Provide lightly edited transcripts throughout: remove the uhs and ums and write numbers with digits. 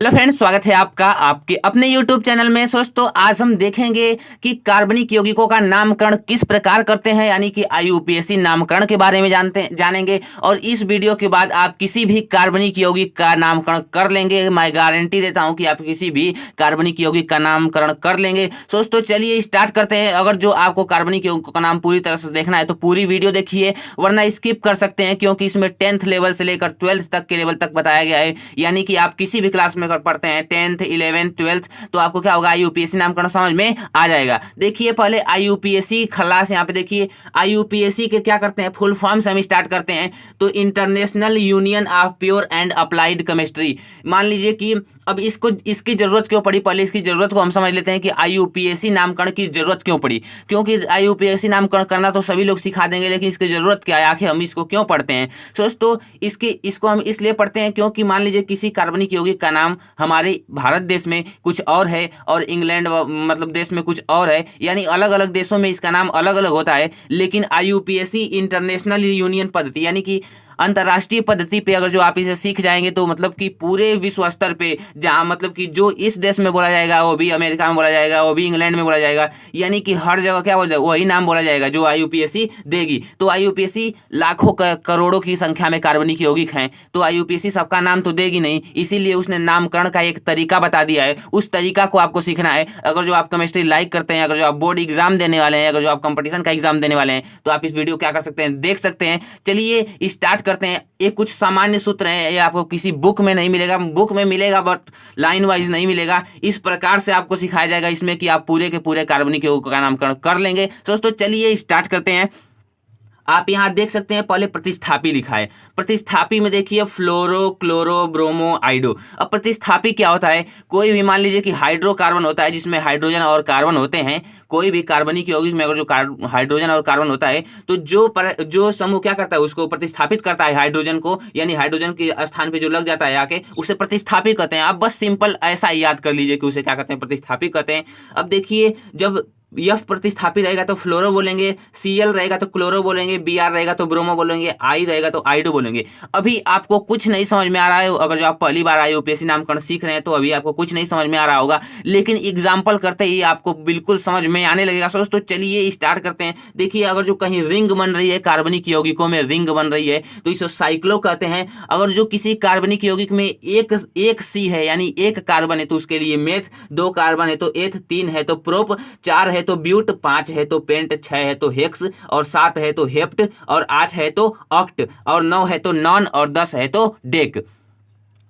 Hello friends, स्वागत है आपका आपके अपने YouTube चैनल में। दोस्तों, आज हम देखेंगे कि कार्बनिक यौगिकों का नामकरण किस प्रकार करते हैं, यानी कि IUPAC नामकरण के बारे में जानेंगे। और इस वीडियो के बाद आप किसी भी कार्बनिक यौगिक का नामकरण कर लेंगे। मैं गारंटी देता हूं कि आप किसी भी कार्बनिक यौगिक का नामकरण कर लेंगे। दोस्तों, चलिए स्टार्ट करते हैं। अगर जो आपको कार्बनिक यौगिकों का नाम पूरी तरह से देखना है तो पूरी वीडियो देखिए, वरना स्किप कर सकते हैं, क्योंकि इसमें 10th लेवल से लेकर 12th तक के लेवल तक बताया गया है। यानी कि आप किसी भी क्लास में अगर पढ़ते हैं 10th 11th 12th, तो आपको क्या होगा, IUPAC नामकरण समझ में आ जाएगा। देखिए पहले IUPAC खलास, यहाँ पे देखिए IUPAC के क्या करते हैं, फुल फॉर्म से हम स्टार्ट करते हैं। तो international union of pure and applied chemistry. मान लीजिए कि अब इसकी जरूरत क्यों पड़ी, पहले इसकी जरूरत को हम समझ लेते हैं कि IUPAC नामकरण की जरूरत क्यों पड़ी। क्योंकि IUPAC नामकरण करना तो सभी लोग सिखा देंगे, लेकिन इसकी जरूरत क्या है, आखिर हम इसको क्यों पढ़ते हैं। दोस्तों, इसको हम इसलिए पढ़ते हैं क्योंकि मान लीजिए किसी कार्बनिक यौगिक का नाम हमारे भारत देश में कुछ और है और इंग्लैंड मतलब देश में कुछ और है, यानी अलग अलग देशों में इसका नाम अलग अलग होता है। लेकिन IUPAC इंटरनेशनल यूनियन पद्धति, यानी कि अंतर्राष्ट्रीय पद्धति पे अगर जो आप इसे सीख जाएंगे तो मतलब कि पूरे विश्व स्तर पे, जहाँ मतलब कि जो इस देश में बोला जाएगा वो भी अमेरिका में बोला जाएगा, वो भी इंग्लैंड में बोला जाएगा, यानी कि हर जगह क्या बोला जाएगा, वही नाम बोला जाएगा जो IUPAC देगी। तो IUPAC लाखों करोड़ों की संख्या में कार्बनिक यौगिक हैं, तो IUPAC सबका नाम तो देगी नहीं, इसीलिए उसने नामकरण का एक तरीका बता दिया है। उस तरीका को आपको सीखना है। अगर जो आप केमिस्ट्री लाइक करते हैं, अगर जो आप बोर्ड एग्जाम देने वाले हैं, अगर जो आप कंपटीशन का एग्जाम देने वाले हैं, तो आप इस वीडियो क्या कर सकते हैं, देख सकते हैं। चलिए स्टार्ट करते हैं। ये कुछ सामान्य सूत्र हैं, ये आपको किसी बुक में नहीं मिलेगा, बुक में मिलेगा बट लाइन वाइज नहीं मिलेगा। इस प्रकार से आपको सिखाया जाएगा इसमें कि आप पूरे के पूरे कार्बनिक यौगिकों का नामकरण कर लेंगे। दोस्तों, चलिए स्टार्ट करते हैं। आप यहाँ देख सकते हैं पहले प्रतिस्थापी लिखा है। प्रतिस्थापी में देखिए फ्लोरो, क्लोरो, ब्रोमो, आइडो। अब प्रतिस्थापी क्या होता है, कोई भी मान लीजिए कि हाइड्रोकार्बन होता है जिसमें हाइड्रोजन और कार्बन होते हैं। कोई भी कार्बनिक यौगिक में अगर जो हाइड्रोजन और कार्बन होता है तो जो समूह क्या करता है, उसको प्रतिस्थापित करता है हाइड्रोजन को, यानी हाइड्रोजन के स्थान पे जो लग जाता है आके, उसे प्रतिस्थापित कहते हैं। आप बस सिंपल ऐसा याद कर लीजिए कि उसे क्या कहते हैं, प्रतिस्थापित कहते हैं। अब देखिए, जब F प्रतिस्थापित रहेगा तो फ्लोरो बोलेंगे, Cl रहेगा तो क्लोरो बोलेंगे, Br रहेगा तो ब्रोमो बोलेंगे, I रहेगा तो आइडो बोलेंगे। अभी आपको कुछ नहीं समझ में आ रहा है, अगर जो आप पहली बार IUPAC नामकरण सीख रहे हैं तो अभी आपको कुछ नहीं समझ में आ रहा होगा, लेकिन एग्जाम्पल करते ही आपको बिल्कुल समझ में आने लगेगा। दोस्तों, चलिए स्टार्ट करते हैं। देखिए, अगर जो कहीं रिंग बन रही है, कार्बनिक यौगिकों में रिंग बन रही है, तो इसे साइक्लो कहते हैं। अगर जो किसी कार्बनिक यौगिक में एक C है, यानी एक कार्बन है, तो उसके लिए मेथ, 2 कार्बन है तो एथ, 3 है तो प्रोप, 4 है तो ब्यूट, 5 है तो पेंट, 6 है तो हेक्स, और 7 है तो हेप्ट, और 8 है तो ऑक्ट, और 9 है तो नॉन, और 10 है तो डेक।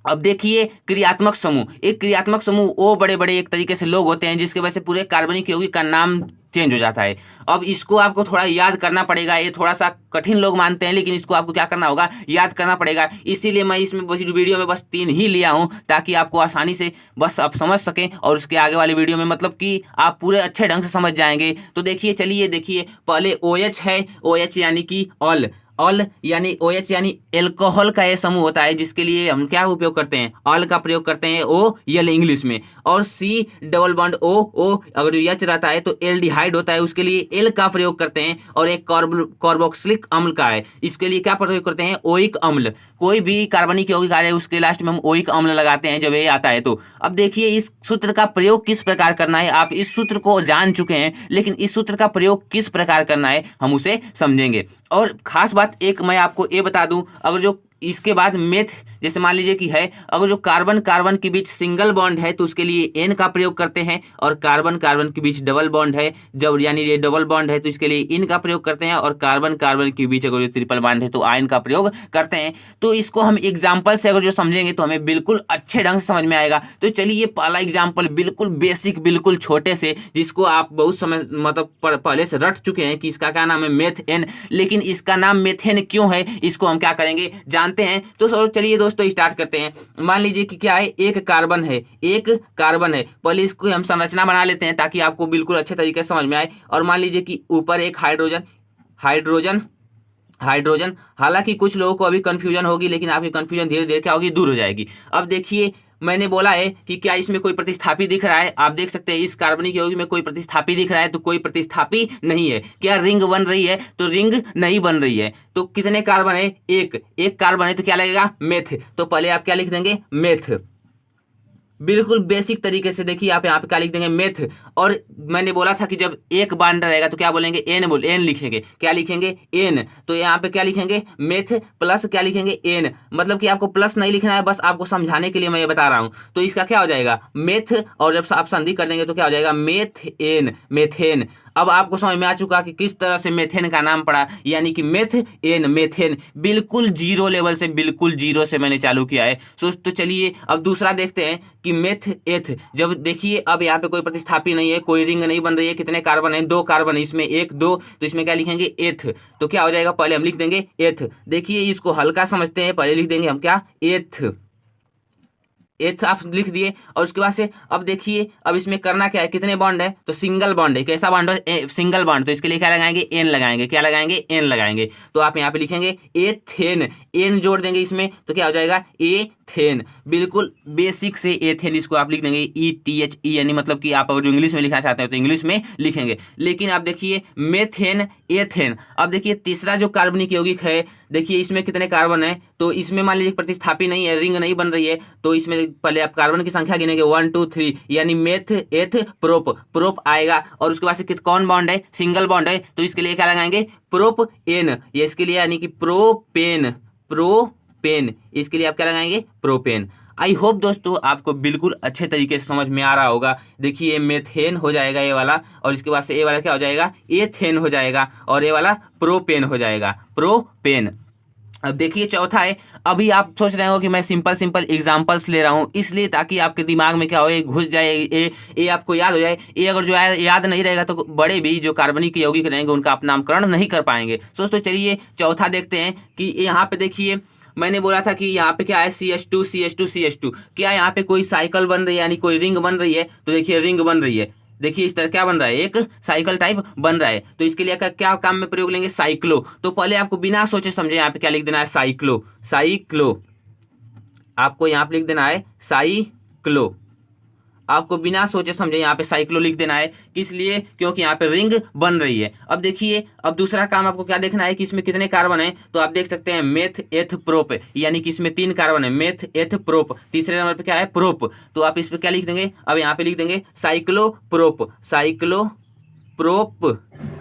अब देखिए क्रियात्मक समूह, एक क्रियात्मक समूह वो बड़े बड़े एक तरीके से लोग होते हैं जिसके वजह से पूरे कार्बनिक यौगिक का नाम चेंज हो जाता है। अब इसको आपको थोड़ा याद करना पड़ेगा, ये थोड़ा सा कठिन लोग मानते हैं, लेकिन इसको आपको क्या करना होगा, याद करना पड़ेगा। इसीलिए मैं इसमें वीडियो में बस 3 ही लिया हूं, ताकि आपको आसानी से बस आप समझ सकें, और उसके आगे वाली वीडियो में मतलब कि आप पूरे अच्छे ढंग से समझ जाएंगे। तो देखिए, चलिए देखिए, पहले OH है, OH यानी कि ऑल, ऑल यानी OH यानी एल्कोहल का ये समूह होता है, जिसके लिए हम क्या उपयोग करते हैं, ऑल का प्रयोग करते हैं, O यल इंग्लिश में। और C डबल बॉन्ड O अगर जो H रहता है तो एल्डिहाइड होता है, उसके लिए L का प्रयोग करते हैं। और एक कार्बोक्सिलिक अम्ल का है, इसके लिए क्या प्रयोग करते हैं, ओइक अम्ल। कोई भी कार्बनिक यौगिक आ जाए उसके लास्ट में हम ओइक अम्ल लगाते हैं जब ये आता है तो। अब देखिए इस सूत्र का प्रयोग किस प्रकार करना है, आप इस सूत्र को जान चुके हैं, लेकिन इस सूत्र का प्रयोग किस प्रकार करना है हम उसे समझेंगे। और खास बात एक मैं आपको ये बता दूं, अगर जो इसके बाद मेथ, जैसे मान लीजिए कि है, अगर जो कार्बन कार्बन के बीच सिंगल बॉन्ड है तो उसके लिए N का प्रयोग करते हैं, और कार्बन कार्बन के बीच डबल बॉन्ड है, जब यानी ये डबल बॉन्ड है तो इसके लिए इन का प्रयोग करते हैं, और कार्बन कार्बन के बीच अगर ट्रिपल बॉन्ड है तो आयन का प्रयोग करते हैं। तो इसको हम एग्जाम्पल से अगर जो समझेंगे तो हमें बिल्कुल अच्छे ढंग से समझ में आएगा। तो चलिए पहला एग्जाम्पल बिल्कुल बेसिक, बिल्कुल छोटे से, जिसको आप बहुत समय मतलब पहले से रट चुके हैं कि इसका क्या नाम है, मेथेन। लेकिन इसका नाम मेथेन क्यों है, इसको हम क्या करेंगे जानते हैं। तो चलिए दोस्तों स्टार्ट करते हैं। मान लीजिए कि क्या है, एक कार्बन है, एक कार्बन है। पहले इसको हम संरचना बना लेते हैं ताकि आपको बिल्कुल अच्छे तरीके से समझ में आए। और मान लीजिए कि ऊपर एक हाइड्रोजन, हाइड्रोजन, हाइड्रोजन। हालांकि कुछ लोगों को अभी कंफ्यूजन होगी, लेकिन आपकी कंफ्यूजन धीरे धीरे क्या होगी, दूर हो जाएगी। अब देखिए, मैंने बोला है कि क्या इसमें कोई प्रतिस्थापी दिख रहा है, आप देख सकते हैं इस कार्बनिक यौगिक में कोई प्रतिस्थापी दिख रहा है, तो कोई प्रतिस्थापी नहीं है। क्या रिंग बन रही है, तो रिंग नहीं बन रही है। तो कितने कार्बन है, एक कार्बन है, तो क्या लगेगा, मेथ। तो पहले आप क्या लिख देंगे, मेथ। बिल्कुल बेसिक तरीके से देखिए आप यहाँ पे क्या लिख देंगे मेथ। और मैंने बोला था कि जब एक बांड रहेगा तो क्या बोलेंगे एन लिखेंगे। क्या लिखेंगे एन। तो यहाँ पे क्या लिखेंगे मेथ प्लस क्या लिखेंगे एन। मतलब कि आपको प्लस नहीं लिखना है, बस आपको समझाने के लिए मैं ये बता रहा हूँ। तो इसका क्या हो जाएगा मेथ, और जब आप संधि कर देंगे तो क्या हो जाएगा मेथेन, मेथेन। अब आपको समझ में आ चुका कि किस तरह से मेथेन का नाम पड़ा, यानी कि मेथ एन, मेथेन। बिल्कुल जीरो लेवल से, बिल्कुल जीरो से मैंने चालू किया है। तो चलिए अब दूसरा देखते हैं कि मेथ एथ। जब देखिए अब यहाँ पे कोई प्रतिस्थापी नहीं है, कोई रिंग नहीं बन रही है। कितने कार्बन है? 2 कार्बन, इसमें 1 2, तो इसमें क्या लिखेंगे एथ। तो क्या हो जाएगा, पहले हम लिख देंगे एथ। देखिए इसको हल्का समझते हैं, पहले लिख देंगे हम क्या एथ। एथ आप लिख दिए। और उसके बाद से अब देखिए अब इसमें करना क्या है, कितने बॉन्ड है? तो सिंगल बॉन्ड है। कैसा बॉन्ड है? Single bond. तो इसके लिए क्या लगाएंगे एन लगाएंगे। क्या लगाएंगे एन लगाएंगे। तो आप यहाँ पे लिखेंगे एथेन, एन जोड़ देंगे इसमें तो क्या हो जाएगा एथेन। बिल्कुल बेसिक से एथेन, इसको आप लिख देंगे ETHE, यानी मतलब कि आप अगर जो इंग्लिश में लिखना चाहते हैं तो इंग्लिश में लिखेंगे। लेकिन आप देखिए मेथेन एथेन। अब देखिए तीसरा जो कार्बनिक यौगिक है, देखिए इसमें कितने कार्बन है? तो इसमें मान लीजिए प्रतिस्थापी नहीं है, रिंग नहीं बन रही है। तो इसमें पहले आप कार्बन की संख्या गिनेंगे 1 2 3, यानी मेथ एथ प्रोप, प्रोप आएगा। और उसके बाद से कौन बॉन्ड है? सिंगल बॉन्ड है। तो इसके लिए क्या लगाएंगे प्रोप एन, ये इसके लिए यानी कि प्रोपेन, प्रोपेन। इसके लिए आप क्या लगाएंगे प्रोपेन। आई होप दोस्तों आपको बिल्कुल अच्छे तरीके से समझ में आ रहा होगा। देखिए ये मेथेन हो जाएगा ये वाला, और इसके बाद से ये वाला क्या हो जाएगा एथेन हो जाएगा, और ये वाला प्रोपेन हो जाएगा, प्रोपेन। अब देखिए चौथा है। अभी आप सोच रहे हो कि मैं सिंपल सिंपल एग्जांपल्स ले रहा हूं, इसलिए ताकि आपके दिमाग में क्या हो, घुस जाए, ये आपको याद हो जाए। ये अगर जो है याद नहीं रहेगा तो बड़े भी जो कार्बनिक यौगिक रहेंगे उनका आप नामकरण नहीं कर पाएंगे। दोस्तों चलिए चौथा देखते हैं कि यहाँ पे देखिए मैंने बोला था कि यहाँ पे क्या है CH2 CH2 CH2। क्या यहाँ पे कोई साइकिल बन रही है, यानी कोई रिंग बन रही है? तो देखिए रिंग बन रही है। देखिए इस तरह क्या बन रहा है, एक साइकिल टाइप बन रहा है। तो इसके लिए क्या काम में प्रयोग लेंगे साइक्लो। तो पहले आपको बिना सोचे समझे यहाँ पे क्या लिख देना है साइक्लो, साइक्लो। आपको यहाँ पे लिख देना है साइक्लो। आपको बिना सोचे समझे यहाँ पे साइक्लो लिख देना है। किस लिए? क्योंकि यहाँ पे रिंग बन रही है। अब देखिए अब दूसरा काम आपको क्या देखना है कि इसमें कितने कार्बन है। तो आप देख सकते हैं मेथ एथ प्रोप, यानी कि इसमें 3 कार्बन है, मेथ एथ प्रोप। तीसरे नंबर पे क्या है प्रोप। तो आप इस पे क्या लिख देंगे, अब यहाँ पे लिख देंगे साइक्लो प्रोप, साइक्लो प्रोप।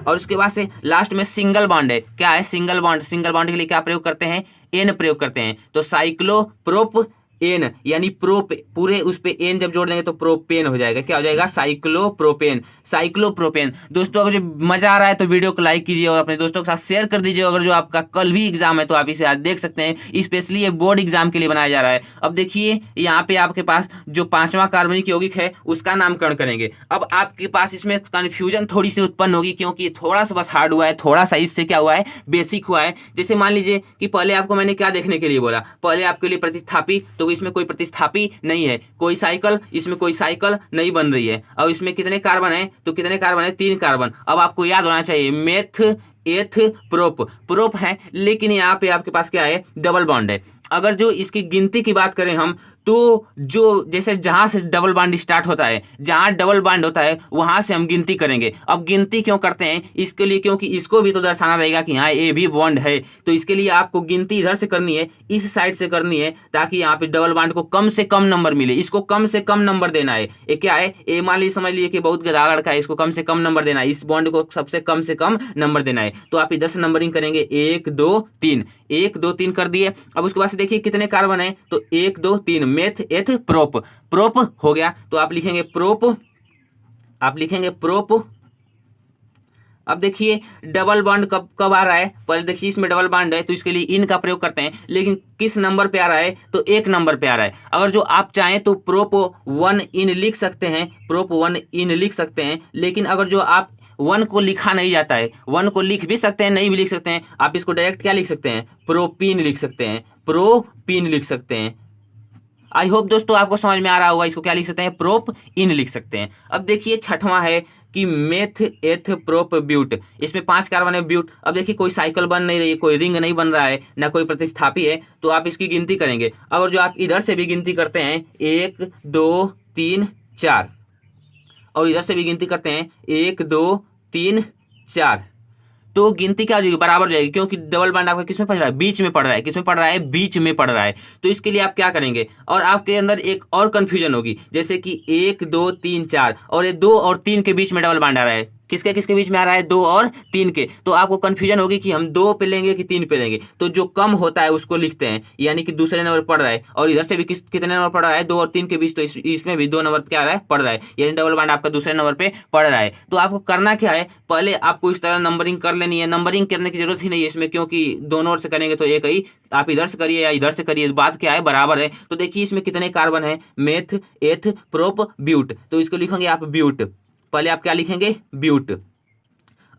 और उसके बाद से लास्ट में सिंगल बॉन्ड है। क्या है? Single bond. सिंगल बॉन्ड के लिए क्या प्रयोग करते हैं? एन प्रयोग करते हैं। तो साइक्लो प्रोप एन, यानी प्रोप, पूरे उस पे एन जब जोड़ देंगे तो प्रोपेन हो जाएगा। क्या हो जाएगा साइक्लोप्रोपेन, साइक्लोप्रोपेन। दोस्तों अगर जो मजा आ रहा है तो वीडियो को लाइक कीजिए और अपने दोस्तों के साथ शेयर कर दीजिए। अगर जो आपका कल भी एग्जाम है तो आप इसे आज देख सकते हैं, स्पेशली ये बोर्ड एग्जाम के लिए बनाया जा रहा है। अब देखिए यहाँ पे आपके पास जो 5वां कार्बनिक यौगिक है उसका नामकरण करेंगे। अब आपके पास इसमें कंफ्यूजन थोड़ी सी उत्पन्न होगी, क्योंकि थोड़ा सा बस हार्ड हुआ है, थोड़ा सा इससे क्या हुआ है बेसिक हुआ है। जैसे मान लीजिए कि पहले आपको मैंने क्या देखने के लिए बोला, पहले आपके लिए प्रतिस्थापी, तो इसमें कोई प्रतिस्थापी नहीं है। कोई साइकिल, इसमें कोई साइकिल नहीं बन रही है। और इसमें कितने कार्बन है? तो कितने कार्बन है? 3 कार्बन। अब आपको याद होना चाहिए मेथ एथ प्रोप, प्रोप है, लेकिन यहाँ पे आपके पास क्या है डबल बॉन्ड है। अगर जो इसकी गिनती की बात करें हम, तो जो जैसे जहां से डबल बॉन्ड स्टार्ट होता है, जहां डबल बॉन्ड होता है वहां से हम गिनती करेंगे। अब गिनती क्यों करते हैं? इसके लिए क्योंकि इसको भी तो दर्शाना रहेगा कि यहाँ ए भी बॉन्ड है। तो इसके लिए आपको गिनती इधर से करनी है, इस साइड से करनी है, ताकि यहाँ पे डबल बॉन्ड को कम से कम नंबर मिले। इसको कम से कम नंबर देना है। ये क्या है? ए मान लीजिए समझ लीजिए कि बहुत गधा लड़का है, इसको कम से कम नंबर देना है, इस बॉन्ड को सबसे कम से कम नंबर देना है। तो आप इधर से नंबरिंग करेंगे 1 2 3, 1 2 3 कर दिए। अब उसके बाद से देखिए कितने कार्बन है, तो 1 2 3, मेथ एथ प्रोप, प्रोप हो गया। तो आप लिखेंगे प्रोप, आप लिखेंगे प्रोप। अब देखिए डबल बॉन्ड कब कब आ रहा है, पहले देखिए इसमें डबल बॉन्ड है तो इसके लिए इन का प्रयोग करते हैं, लेकिन किस नंबर पे आ रहा है? तो 1 नंबर पे आ रहा है। अगर जो आप चाहें तो प्रोप 1 इन लिख सकते हैं, प्रोप 1 इन लिख सकते हैं। लेकिन अगर जो आप 1 को लिखा नहीं जाता है, 1 को लिख भी सकते हैं, नहीं भी लिख सकते हैं, आप इसको डायरेक्ट क्या लिख सकते हैं? प्रोपीन लिख सकते हैं, प्रोपीन लिख सकते हैं। आई होप दोस्तों आपको समझ में आ रहा होगा। इसको क्या लिख सकते हैं? प्रोप इन लिख सकते हैं। अब देखिए छठवां है कि मेथ एथ प्रोप ब्यूट। इसमें 5 कार्बन है ब्यूट। अब देखिए कोई साइकिल बन नहीं रही है, कोई रिंग नहीं बन रहा है, ना कोई प्रतिस्थापी है। तो आप इसकी गिनती करेंगे। अगर जो आप इधर से भी गिनती करते हैं 1 2 3 4, और इधर से भी गिनती करते हैं 1 2 3 4, तो गिनती क्या हो जाएगी, बराबर हो जाएगी, क्योंकि डबल बॉन्ड आपका किसमें पड़ रहा है, बीच में पड़ रहा है। किसमें पड़ रहा है, बीच में पड़ रहा है। तो इसके लिए आप क्या करेंगे, और आपके अंदर एक और कंफ्यूजन होगी, जैसे कि 1 2 3 4 और ये 2 और 3 के बीच में डबल बॉन्ड आ रहा है। किसके किसके बीच में आ रहा है, 2 और 3 के। तो आपको कंफ्यूजन होगी कि हम 2 पे लेंगे कि 3 पे लेंगे। तो जो कम होता है उसको लिखते हैं, यानी कि दूसरे नंबर पड़ रहा है, और इधर से भी कितने नंबर पड़ रहा है, 2 और 3 के बीच, तो इसमें भी 2 नंबर पे क्या आ रहा है, पड़ रहा है, यानी डबल बॉन्ड आपका दूसरे नंबर पे पड़ रहा है। तो आपको करना क्या है, पहले आपको इस तरह नंबरिंग कर लेनी है। नंबरिंग करने की जरूरत ही नहीं है इसमें, क्योंकि दोनों ओर से करेंगे तो एक ही, आप इधर से करिए या इधर से करिए, बात क्या है, बराबर है। तो देखिए इसमें कितने कार्बन है, मेथ एथ प्रोप ब्यूट, तो इसको लिखेंगे आप ब्यूट। पहले आप क्या लिखेंगे, ब्यूट।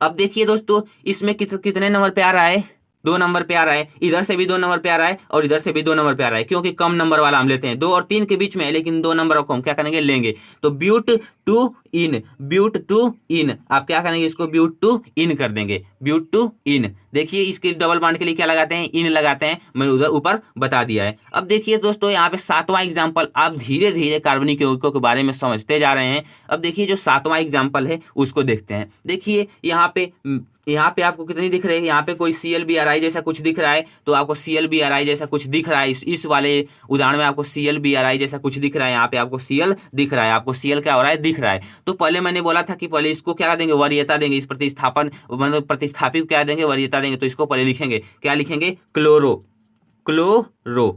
अब देखिए दोस्तों इसमें कितने नंबर पे आ रहा है, 2 नंबर पे आ रहा है। इधर से भी 2 नंबर पे आ रहा है और इधर से भी 2 नंबर पे आ रहा है, क्योंकि कम नंबर वाला हम लेते हैं। 2 और 3 के बीच में है, लेकिन 2 नंबर को हम क्या करेंगे, लेंगे। तो but two in, but two इन, आप क्या करेंगे, इसको ब्यूट टू इन कर देंगे, ब्यूट टू इन। देखिए इसके डबल बॉन्ड के लिए क्या लगाते हैं, इन लगाते हैं, मैंने उधर ऊपर बता दिया है। अब देखिए दोस्तों यहाँ पे 7वां एग्जाम्पल, आप धीरे धीरे कार्बनिक यौगिकों के बारे में समझते जा रहे हैं। अब देखिए जो 7वां एग्जाम्पल है उसको देखते हैं। देखिए यहाँ पे आपको कितनी दिख रही है, यहाँ पे कोई ClBr जैसा कुछ दिख रहा है, तो आपको ClBr जैसा कुछ दिख रहा है। इस वाले उदाहरण में आपको ClBr जैसा कुछ दिख रहा है, यहाँ पे आपको Cl दिख रहा है, आपको Cl क्या हो रहा है, दिख रहा है। तो पहले मैंने बोला था कि पहले इसको क्या देंगे, वरीयता देंगे, इस प्रतिस्थापन मतलब प्रतिस्थापी को क्या देंगे, वरीयता देंगे। तो इसको पहले लिखेंगे, क्या लिखेंगे, क्लोरो, क्लोरो।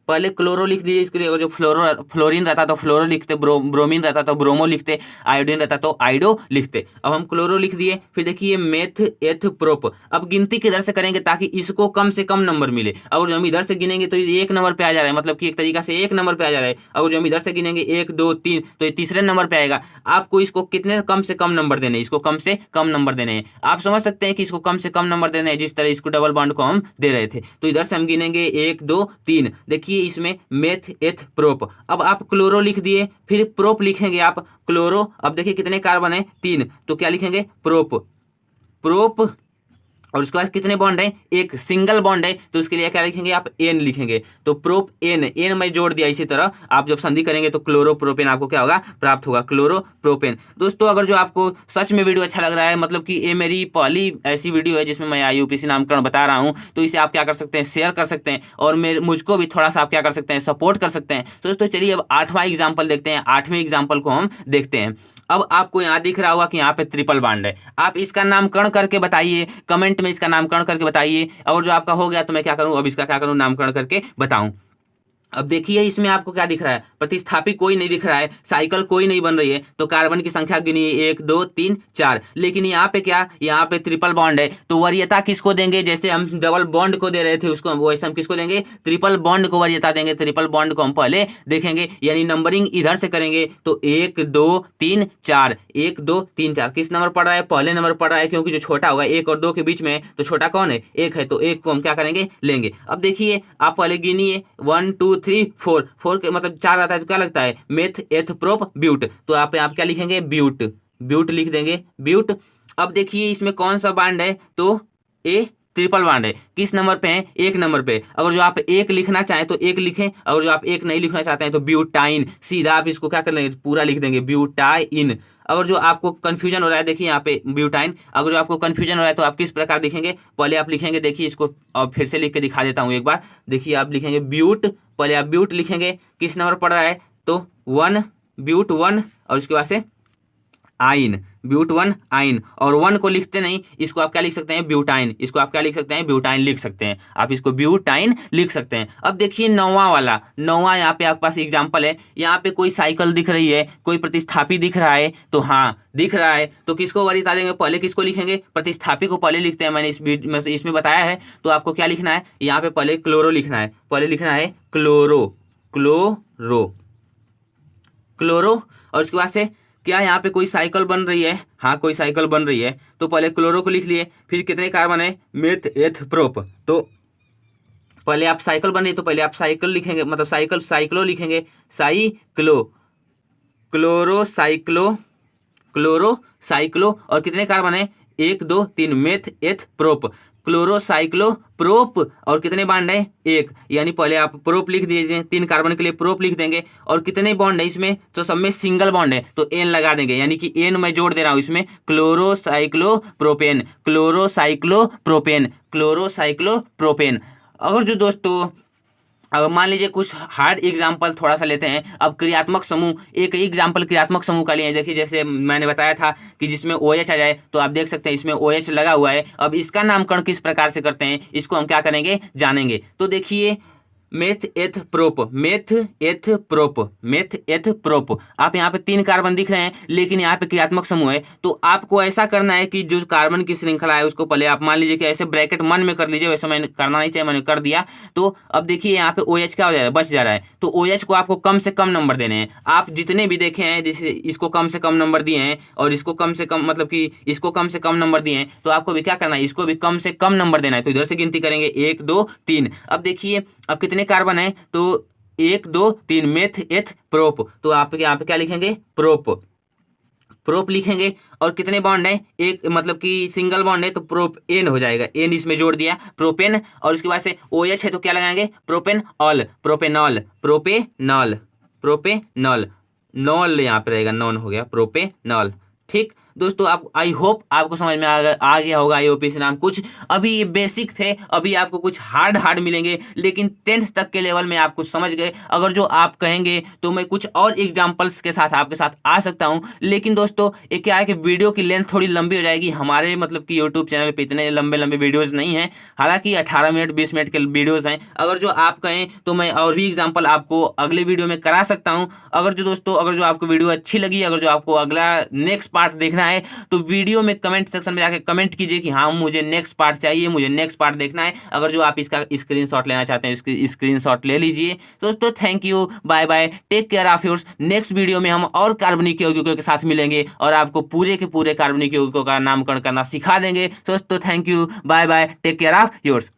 पहले क्लोरो लिख दीजिए इसके लिए, जो फ्लोरीन रहता तो फ्लोरो लिखते, ब्रोमीन रहता तो ब्रोमो लिखते, आयोडीन रहता तो आइडो लिखते। अब हम क्लोरो लिख दिए। फिर देखिए मेथ एथ प्रोप। अब गिनती किधर से करेंगे ताकि इसको कम से कम नंबर मिले। अगर जो हम इधर से गिनेंगे तो ये 1 नंबर पे आ जा रहा है, मतलब कि एक तरीका से 1 नंबर पे आ जा रहा है। अगर जो हम इधर से गिनेंगे 1 2 3, तो ये तीसरे नंबर पे आएगा। आपको इसको कितने कम से कम नंबर देने हैं, इसको कम से कम नंबर देने हैं। आप समझ सकते हैं कि इसको कम से कम नंबर देने हैं, जिस तरह इसको डबल बॉन्ड को हम दे रहे थे। तो इधर से हम गिनेंगे 1 2 3। देखिए इसमें मेथ एथ प्रोप। अब आप क्लोरो लिख दिए, फिर प्रोप लिखेंगे आप, क्लोरो। अब देखिए कितने कार्बन है, 3, तो क्या लिखेंगे, प्रोप, प्रोप। और उसके बाद कितने बॉन्ड है, एक सिंगल बॉन्ड है, तो उसके लिए क्या लिखेंगे आप, एन लिखेंगे। तो प्रोप एन, एन मैं जोड़ दिया। इसी तरह आप जब संधि करेंगे तो क्लोरोप्रोपेन आपको क्या होगा, प्राप्त होगा, क्लोरोप्रोपेन। दोस्तों अगर जो आपको सच में वीडियो अच्छा लग रहा है, मतलब कि ये मेरी पहली ऐसी वीडियो है जिसमें मैं IUPAC नामकरण बता रहा हूँ, तो इसे आप क्या कर सकते हैं, शेयर कर सकते हैं, और मुझको भी थोड़ा सा आप क्या कर सकते हैं, सपोर्ट कर सकते हैं। तो दोस्तों चलिए अब 8वां एग्जाम्पल देखते हैं। 8वें एग्जाम्पल को हम देखते हैं। अब आपको यहाँ दिख रहा होगा कि यहाँ पे ट्रिपल बॉन्ड है। आप इसका नामकरण करके बताइए, कमेंट में इसका नामकरण करके बताइए। और जो आपका हो गया तो मैं क्या करूँ, अब इसका क्या करूँ, नामकरण करके बताऊं। अब देखिए इसमें आपको क्या दिख रहा है, प्रतिस्थापी कोई नहीं दिख रहा है, साइकिल कोई नहीं बन रही है। तो कार्बन की संख्या गिनिए, 1 2 3 4। लेकिन यहाँ पे क्या, यहाँ पे ट्रिपल बॉन्ड है, तो वरीयता किसको देंगे, जैसे हम डबल बॉन्ड को दे रहे थे उसको, वैसे हम किसको देंगे, ट्रिपल बॉन्ड को वरीयता देंगे। ट्रिपल बॉन्ड को हम पहले देखेंगे, यानी नंबरिंग इधर से करेंगे। तो 1 2 3 4, 1 2 3 4 किस नंबर पड़ रहा है, पहले नंबर पड़ रहा है, क्योंकि जो छोटा होगा 1 और 2 के बीच में, तो छोटा कौन है, 1 है, तो 1 को हम क्या करेंगे, लेंगे। अब देखिए आप पहले गिनिए, 1 2 3 4, 4 के मतलब 4 आता है तो क्या लगता है, मेथ एथ प्रोप ब्यूट। तो आप क्या लिखेंगे, ब्यूट, ब्यूट लिख देंगे, ब्यूट। अब देखिए इसमें कौन सा बॉन्ड है, तो ए ट्रिपल बॉन्ड है। किस नंबर पे है, 1 नंबर पे। अगर जो आप 1 लिखना चाहें तो 1 लिखें, अगर जो आप 1 नहीं लिखना चाहते हैं तो ब्यूटाइन, सीधा आप इसको क्या कर लेंगे, पूरा लिख देंगे, ब्यूटाइन। अगर जो आपको कंफ्यूजन हो रहा है, देखिए यहाँ पे ब्यूटाइन। अगर जो आपको कंफ्यूजन हो रहा है तो आप किस प्रकार लिखेंगे, पहले आप लिखेंगे, देखिए इसको और फिर से लिख के दिखा देता हूँ एक बार। देखिए आप लिखेंगे ब्यूट, पहले आप ब्यूट लिखेंगे, किस नंबर पड़ रहा है, तो 1, ब्यूट 1, और उसके बाद से आइन, ब्यूट 1 आइन। और 1 को लिखते नहीं, इसको आप क्या लिख सकते हैं, ब्यूटाइन। इसको आप क्या लिख सकते हैं, ब्यूटाइन लिख सकते हैं, आप इसको ब्यूटाइन लिख सकते हैं। अब देखिए 9वां वाला, 9वां यहाँ पे आपके पास एग्जाम्पल है। यहाँ पे कोई साइकिल दिख रही है, कोई प्रतिस्थापी दिख रहा है, तो हाँ दिख रहा है, तो किसको वरीयता देंगे, पहले किसको लिखेंगे, प्रतिस्थापी को पहले लिखते हैं। मैंने इसमें बताया है। तो आपको क्या लिखना है, यहाँ पे पहले क्लोरो लिखना है, पहले लिखना है क्लोरो, क्लोरो, क्लोरो। और उसके बाद से क्या यहाँ पे कोई साइकिल बन रही है, हाँ कोई साइकिल बन रही है, तो पहले क्लोरो को लिख लिए। फिर कितने कार्बन है, मेथ एथ प्रोप। तो पहले आप साइकिल बन रही है तो पहले आप साइकिल लिखेंगे, मतलब साइकिल साइक्लो लिखेंगे, cyclo, chloro cyclo, chloro cyclo. और कितने कार्बन है, 1 2 3, मेथ एथ प्रोप। क्लोरोसाइक्लोप्रोप, और कितने बॉन्ड है? एक, यानी पहले आप प्रोप लिख दीजिए, 3 कार्बन के लिए प्रोप लिख देंगे, और कितने बॉन्ड है इसमें? तो सब में सिंगल बॉन्ड है तो एन लगा देंगे, यानी कि एन मैं जोड़ दे रहा हूं इसमें, क्लोरोसाइक्लोप्रोपेन, क्लोरोसाइक्लोप्रोपेन, क्लोरोसाइक्लोप्रोपेन। अगर जो दोस्तों अब मान लीजिए कुछ हार्ड एग्जाम्पल थोड़ा सा लेते हैं। अब क्रियात्मक समूह, एक एग्जाम्पल क्रियात्मक समूह का लिए, देखिए जैसे मैंने बताया था कि जिसमें OH आ जाए, तो आप देख सकते हैं इसमें OH लगा हुआ है। अब इसका नामकरण किस प्रकार से करते हैं, इसको हम क्या करेंगे, जानेंगे। तो देखिए मेथ एथ प्रोप, मेथ एथ प्रोप, मेथ एथ प्रोप। आप यहाँ पे 3 कार्बन दिख रहे हैं, लेकिन यहाँ पे क्रियात्मक समूह है। तो आपको ऐसा करना है कि जो कार्बन की श्रृंखला है उसको पहले आप मान लीजिए कि ऐसे ब्रैकेट मन में कर लीजिए, वैसे मैंने करना नहीं चाहिए, मैंने कर दिया। तो अब देखिए यहाँ पे OH क्या हो जा रहा है, बच जा रहा है। तो OH को आपको कम से कम नंबर देने हैं। आप जितने भी देखे हैं, जैसे इसको कम से कम नंबर दिए हैं, और इसको कम से कम, मतलब कि इसको कम से कम नंबर दिए हैं, तो आपको भी क्या करना है, इसको भी कम से कम नंबर देना है। तो इधर से गिनती करेंगे 1 2 3। अब देखिए अब कितने कार्बन है, तो 1 2 3, मेथ एथ प्रोप। तो आप यहाँ पे क्या लिखेंगे, प्रोप, प्रोप लिखेंगे। और कितने बॉन्ड है, एक, मतलब कि सिंगल बॉन्ड है तो प्रोप एन हो जाएगा, एन इसमें जोड़ दिया, प्रोपेन। और उसके बाद से OH है तो क्या लगाएंगे, propane all, propanol, propanol, propanol, knoll यहाँ पे रहेगा, नॉन हो गया, प्रोपेनॉल। ठीक दोस्तों, आप आई होप आपको समझ में आ गया होगा IUPAC नाम। कुछ अभी ये बेसिक थे, अभी आपको कुछ हार्ड मिलेंगे, लेकिन 10th तक के लेवल में आप कुछ समझ गए। अगर जो आप कहेंगे तो मैं कुछ और एग्जांपल्स के साथ आपके साथ आ सकता हूं। लेकिन दोस्तों ये क्या है कि वीडियो की लेंथ थोड़ी लंबी हो जाएगी, हमारे मतलब कि यूट्यूब चैनल पे इतने लंबे वीडियोज नहीं है। हालांकि 18 मिनट 20 मिनट के वीडियोज हैं। अगर जो आप कहें तो मैं और भी एग्जाम्पल आपको अगले वीडियो में करा सकता हूँ। अगर जो दोस्तों, अगर जो आपको वीडियो अच्छी लगी, अगर जो आपको अगला नेक्स्ट पार्ट देखना है, तो वीडियो में कमेंट सेक्शन में जाकर कमेंट कीजिए कि हाँ मुझे नेक्स्ट पार्ट चाहिए, मुझे नेक्स्ट पार्ट देखना है। अगर जो आप इसका स्क्रीनशॉट लेना चाहते हैं, इसकी स्क्रीनशॉट ले लीजिए। दोस्तों thank you, bye bye, take care of yours. Next video में हम और कार्बनिक यौगिकों के साथ मिलेंगे और आपको पूरे के पूरे कार्बनिक यौगिकों का नामकरण करना सिखा देंगे। दोस्तों thank you, bye bye, take care of yours.